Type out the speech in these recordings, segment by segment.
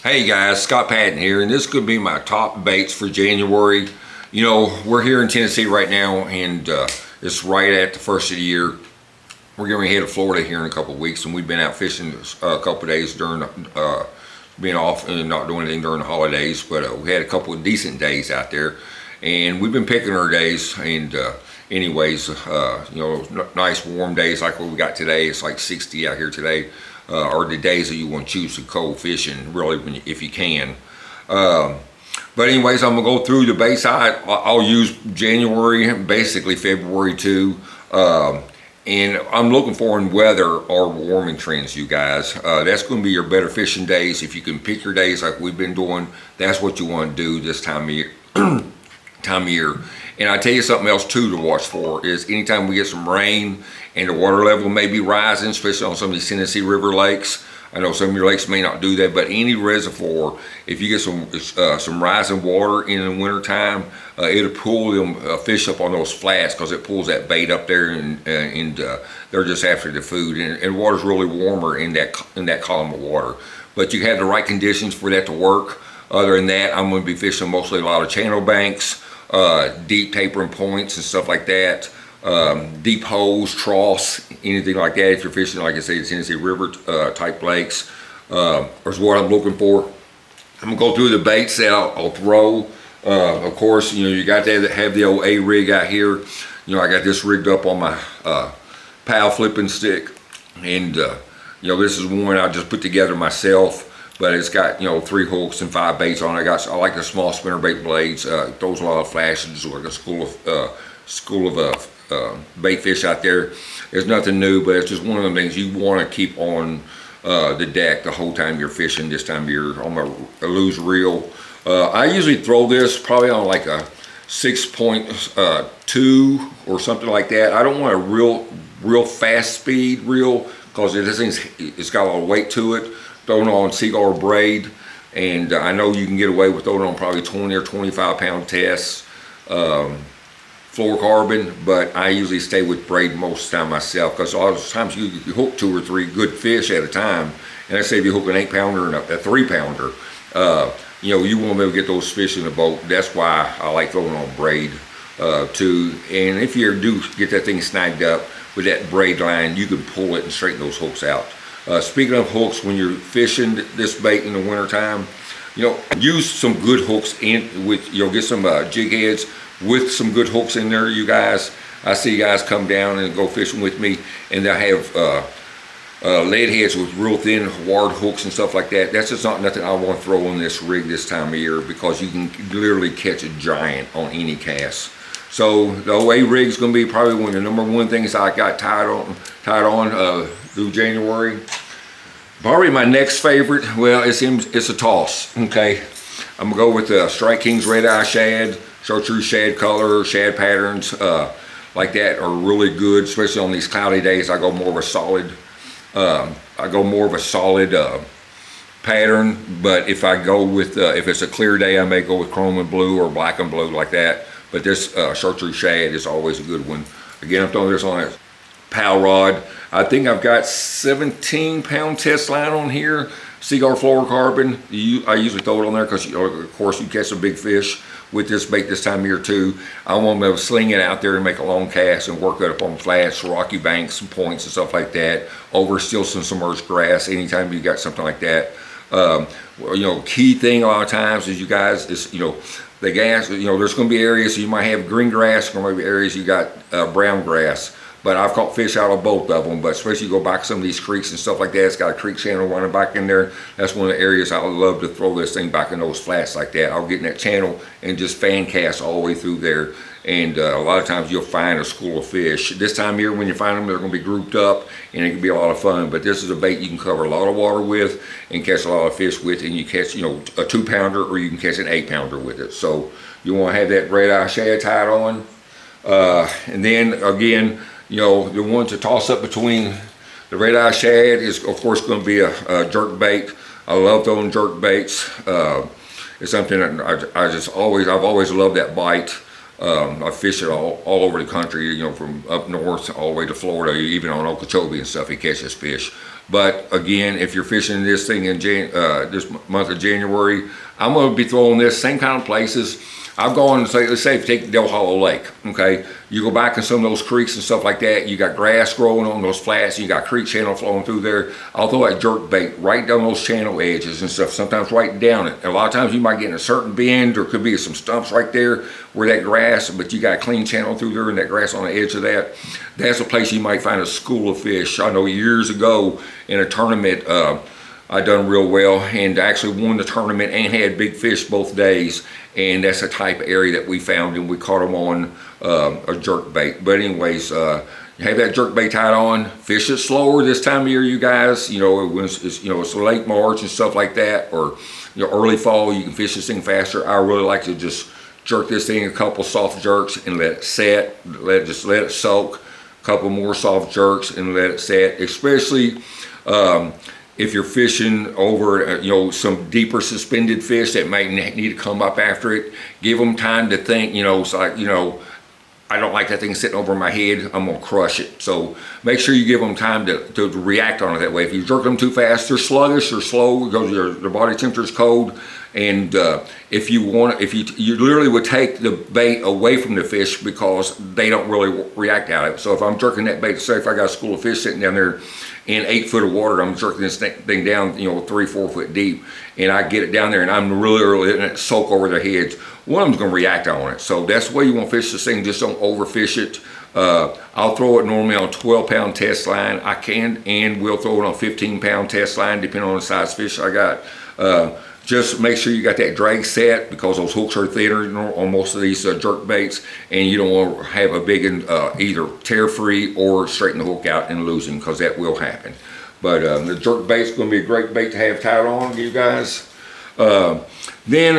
Hey guys, Scott Patton here, and this could be my top baits for January. You know, we're here in Tennessee right now, and it's right at the first of the year. We're going to head to Florida here in a couple of weeks, and we've been out fishing a couple of days during being off and not doing anything during the holidays, but we had a couple of decent days out there, and we've been picking our days. And anyways, you know, nice warm days like what we got today. It's like 60 out here today. Are the days that you want to choose some cold fishing, really, if you can. But anyways, I'm gonna go through the bait side. I'll use January, basically February too, and I'm looking for in weather or warming trends, you guys. That's going to be your better fishing days. If you can pick your days like we've been doing, that's what you want to do this time of year. And I tell you something else too to watch for is anytime we get some rain and the water level may be rising, especially on some of these Tennessee River lakes. I know some of your lakes may not do that, but any reservoir, if you get some rising water in the winter time, it'll pull them fish up on those flats because it pulls that bait up there, and they're just after the food. And water's really warmer in that column of water. But you have the right conditions for that to work. Other than that, I'm going to be fishing mostly a lot of channel banks, deep tapering points and stuff like that, deep holes, troughs, anything like that. If you're fishing, like I say, the Tennessee River type lakes, is what I'm looking for. I'm gonna go through the baits that I'll throw. Of course, you know, you got to have the old A rig out here. You know, I got this rigged up on my pal flipping stick, and you know, this is one I just put together myself. But it's got, you know, 3 hooks and 5 baits on it. I like the small spinner bait blades. Throws a lot of flashes, like a school of bait fish out there. There's nothing new, but it's just one of the things you want to keep on the deck the whole time you're fishing this time of year. On my loose reel, I usually throw this probably on like a 6.2 or something like that. I don't want a real fast speed reel because it's got a lot of weight to it. Throwing on seagull braid, and I know you can get away with throwing on probably 20 or 25 pound tests, fluorocarbon, but I usually stay with braid most of the time myself because a lot of times you hook 2 or 3 good fish at a time. And I say if you hook an 8 pounder and a 3 pounder, you know, you want to be able to get those fish in the boat. That's why I like throwing on braid too. And if you do get that thing snagged up with that braid line, you can pull it and straighten those hooks out. Speaking of hooks, when you're fishing this bait in the winter time, you know, use some good hooks in with, you know, get some jig heads with some good hooks in there, you guys. I see guys come down and go fishing with me, and they'll have lead heads with real thin ward hooks and stuff like that. That's just not nothing I want to throw on this rig this time of year because you can literally catch a giant on any cast. So the OA rig is going to be probably one of the #1 things I got tied on through January. Probably my next favorite, well, it's a toss. Okay, I'm gonna go with the Strike King's Red Eye Shad. Chartreuse shad color, shad patterns like that are really good, especially on these cloudy days. I go more of a solid. Pattern, but if I go with if it's a clear day, I may go with chrome and blue or black and blue like that. But this chartreuse shad is always a good one. Again, I'm throwing this on a pal rod. I think I've got 17 pound Testline on here, seagull fluorocarbon. I usually throw it on there because, of course, you catch some big fish with this bait this time of year too. I want to be able to sling it out there and make a long cast and work it up on flats, rocky banks, and points and stuff like that, over still some submerged grass. Anytime you got something like that. You know, key thing a lot of times is, you guys, is, you know, the gas, you know, there's going to be areas you might have green grass, there might be areas you got brown grass. But I've caught fish out of both of them. But especially you go back some of these creeks and stuff like that, it's got a creek channel running back in there. That's one of the areas I would love to throw this thing back in those flats like that. I'll get in that channel and just fan cast all the way through there. And a lot of times you'll find a school of fish. This time of year when you find them, they're going to be grouped up and it can be a lot of fun. But this is a bait you can cover a lot of water with and catch a lot of fish with. And you catch, you know, a 2 pounder or you can catch an 8 pounder with it. So you want to have that red eye shad tied on. And then again, you know, the one to toss up between the red eye shad is, of course, going to be a jerk bait. I love throwing jerk baits. It's something that I've always loved that bite. I fish it all over the country, you know, from up north all the way to Florida, even on Okeechobee and stuff. He catches fish. But again, if you're fishing this thing in this month of January, I'm going to be throwing this same kind of places. I've gone, let's say if you take Del Hollow Lake, okay, you go back in some of those creeks and stuff like that, you got grass growing on those flats, you got creek channel flowing through there. I'll throw that jerk bait right down those channel edges and stuff, sometimes right down it. And a lot of times you might get in a certain bend, or could be some stumps right there where that grass, but you got a clean channel through there and that grass on the edge of that. That's a place you might find a school of fish. I know years ago in a tournament, I done real well and actually won the tournament and had big fish both days, and that's the type of area that we found, and we caught them on a jerk bait. But anyways, you have that jerk bait tied on, fish it slower this time of year, you guys. You know, when it's late March and stuff like that, or early fall, you can fish this thing faster. I really like to just jerk this thing a couple soft jerks and let it set, just let it soak, a couple more soft jerks and let it set, especially if you're fishing over, some deeper suspended fish that might need to come up after it. Give them time to think. It's like, I don't like that thing sitting over my head. I'm gonna crush it. So make sure you give them time to react on it that way. If you jerk them too fast, they're sluggish or slow because their body temperature is cold. And if you literally would take the bait away from the fish because they don't really react out of it. So if I'm jerking that bait, say if I got a school of fish sitting down there in 8 foot of water, I'm jerking this thing down, 3-4 foot deep, and I get it down there and I'm really letting it soak over their heads, one of them's gonna react on it. So that's the way you wanna fish this thing. Just don't overfish it. I'll throw it normally on 12-pound test line. I can and will throw it on 15-pound test line, depending on the size fish I got. Just make sure you got that drag set, because those hooks are thinner on most of these jerk baits, and you don't want to have a big either tear free or straighten the hook out and lose him, because that will happen. But the jerk bait's going to be a great bait to have tied on, you guys. Then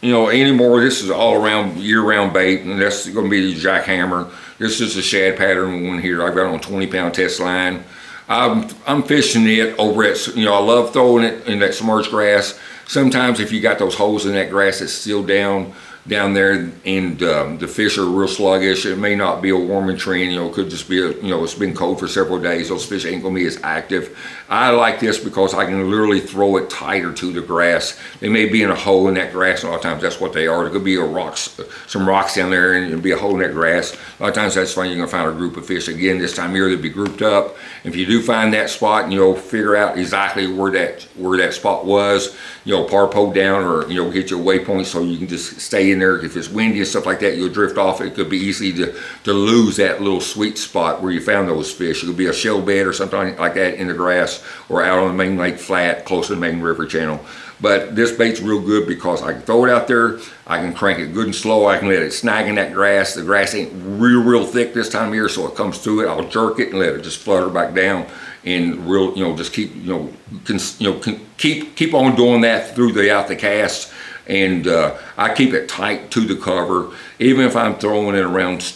anymore, this is all around year-round bait, and that's going to be the Jackhammer. This is a shad pattern one here. I've got on 20-pound test line. I'm fishing it over at, I love throwing it in that submerged grass. Sometimes if you got those holes in that grass that's still down there, and the fish are real sluggish, it may not be a warming trend, it could just be it's been cold for several days, those fish ain't gonna be as active. I like this because I can literally throw it tighter to the grass. They may be in a hole in that grass, and a lot of times that's what they are. There could be some rocks down there, and it'll be a hole in that grass. A lot of times that's fine. You're gonna find a group of fish. Again, this time of year they'll be grouped up. If you do find that spot, figure out exactly where that spot was, parpo down, or get your waypoint so you can just stay in there. If it's windy and stuff like that, you'll drift off. It could be easy to lose that little sweet spot where you found those fish. It could be a shell bed or something like that in the grass, or out on the main lake flat close to the main river channel. But this bait's real good because I can throw it out there, I can crank it good and slow, I can let it snag in that grass. The grass ain't real thick this time of year, so it comes through it. I'll jerk it and let it just flutter back down, and just keep keep on doing that throughout the cast. And I keep it tight to the cover, even if I'm throwing it around,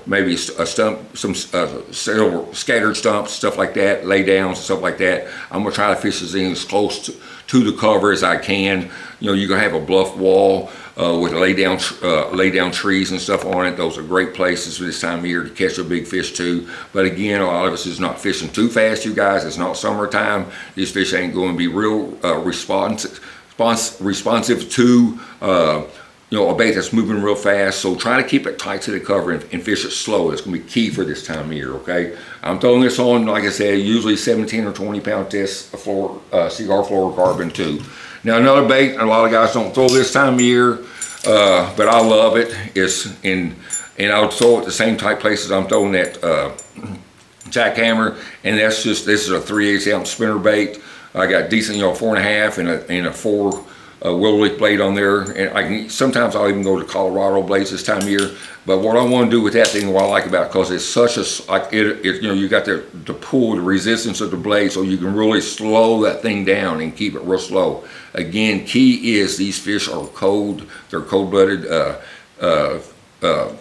maybe a stump, some scattered stumps, stuff like that, lay downs, stuff like that. I'm gonna try to fish this thing as close to the cover as I can. You're gonna have a bluff wall with lay down trees and stuff on it. Those are great places for this time of year to catch a big fish too. But again, a lot of us is not fishing too fast, you guys. It's not summertime. These fish ain't going to be real responsive to a bait that's moving real fast. So try to keep it tight to the cover and fish it slow. It's going to be key for this time of year, okay? I'm throwing this on, like I said, usually 17 or 20 pound test cigar fluorocarbon too. Now another bait, a lot of guys don't throw this time of year, but I love it. And I would throw it the same type places I'm throwing that Jackhammer, and this is a 3/8 ounce spinner bait. I got decent, 4.5 and a 4 willow leaf blade on there, and sometimes I'll even go to Colorado blades this time of year. But what I want to do with that thing, what I like about it, because it's such you got the pull, the resistance of the blade, so you can really slow that thing down and keep it real slow. Again, key is these fish are cold. They're cold-blooded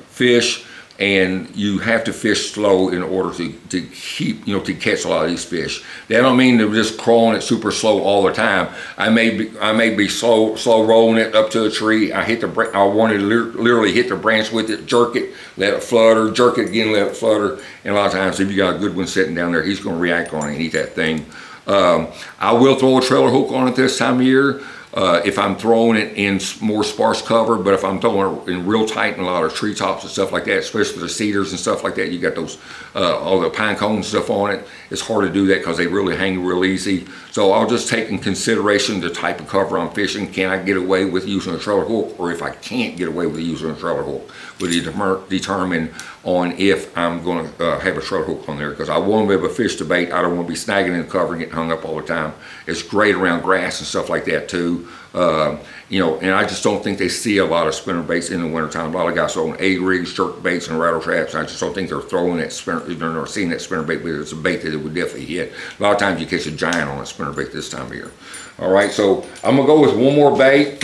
fish. and you have to fish slow in order to keep, to catch a lot of these fish. That don't mean they're just crawling it super slow all the time. I may be slow rolling it up to a tree. I want to literally hit the branch with it, jerk it, let it flutter, jerk it again, let it flutter. And a lot of times, if you got a good one sitting down there, he's going to react on it and eat that thing. I will throw a trailer hook on it this time of year. If I'm throwing it in more sparse cover, but if I'm throwing it in real tight and a lot of treetops and stuff like that, especially the cedars and stuff like that, you got those, all the pine cones and stuff on it, it's hard to do that because they really hang real easy. So I'll just take in consideration the type of cover I'm fishing. Can I get away with using a trailer hook? Or if I can't get away with using a trailer hook, will determine on if I'm going to have a trailer hook on there, because I want to be able to fish the bait. I don't want to be snagging in the cover and getting hung up all the time. It's great around grass and stuff like that too. And I just don't think they see a lot of spinner baits in the wintertime. A lot of guys throwing A-rigs, jerk baits, and rattle traps. I just don't think they're throwing that spinner, they're seeing that spinner bait, but it's a bait that it would definitely hit. A lot of times you catch a giant on a spinner bait this time of year. All right, so I'm gonna go with one more bait.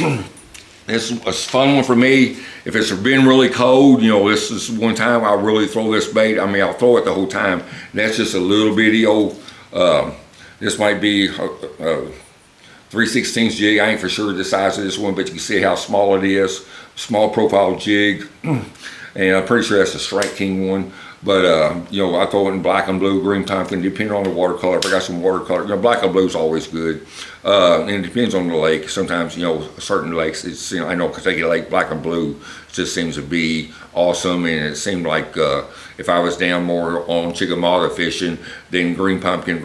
It's a fun one for me. If it's been really cold, this is one time I'll really throw this bait. I mean, I'll throw it the whole time. That's just a little bitty old, this might be 3/16 jig. I ain't for sure the size of this one, but you can see how small it is. Small profile jig. And I'm pretty sure that's a Strike King one. But, I throw it in black and blue, green pumpkin, depending on the watercolor. If I got some watercolor, black and blue is always good. And it depends on the lake. Sometimes, certain lakes, it's, I know Kentucky Lake, black and blue just seems to be awesome. And it seemed like if I was down more on Chickamauga fishing, then green pumpkin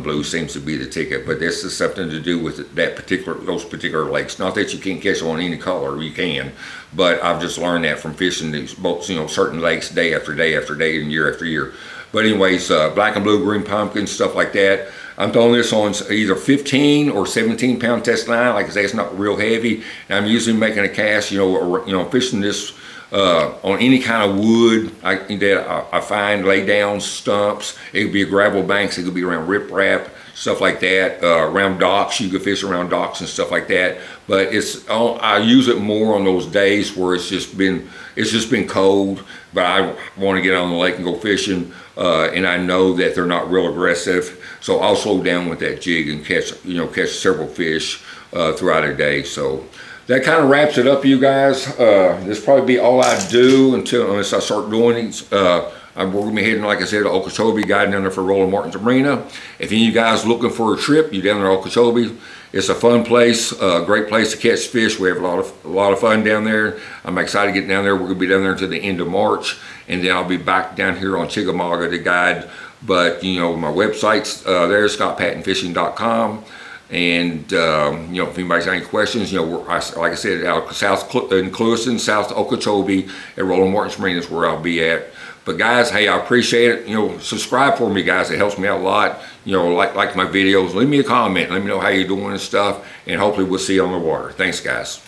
blue seems to be the ticket. But this is something to do with those particular lakes. Not that you can't catch them on any color, you can. But I've just learned that from fishing these boats, certain lakes day after day after day and year after year. But anyways, black and blue, green pumpkin, stuff like that. I'm throwing this on either 15 or 17 pound Testline. Like I say, it's not real heavy. And I'm usually making a cast, fishing this on any kind of wood that I find, lay down stumps. It could be a gravel banks, it could be around riprap, stuff like that. Around docks, you could fish around docks and stuff like that. But I use it more on those days where it's just been cold, but I want to get on the lake and go fishing, and I know that they're not real aggressive. So I'll slow down with that jig and catch several fish throughout a day. So that kind of wraps it up, you guys. This probably be all I do unless I start doing these. We're going to be heading, like I said, to Okeechobee, guiding down there for Roland Martin's Marina. If any of you guys looking for a trip, you down there at Okeechobee. It's a fun place, a great place to catch fish. We have a lot of fun down there. I'm excited to get down there. We're going to be down there until the end of March, and then I'll be back down here on Chickamauga to guide. But, my website's there, scottpattonfishing.com. And, if anybody's got any questions, like I said, out in Clewiston, south to Okeechobee at Roland Martin's Marina is where I'll be at. But guys, hey, I appreciate it. Subscribe for me, guys. It helps me out a lot. Like my videos. Leave me a comment. Let me know how you're doing and stuff. And hopefully we'll see you on the water. Thanks, guys.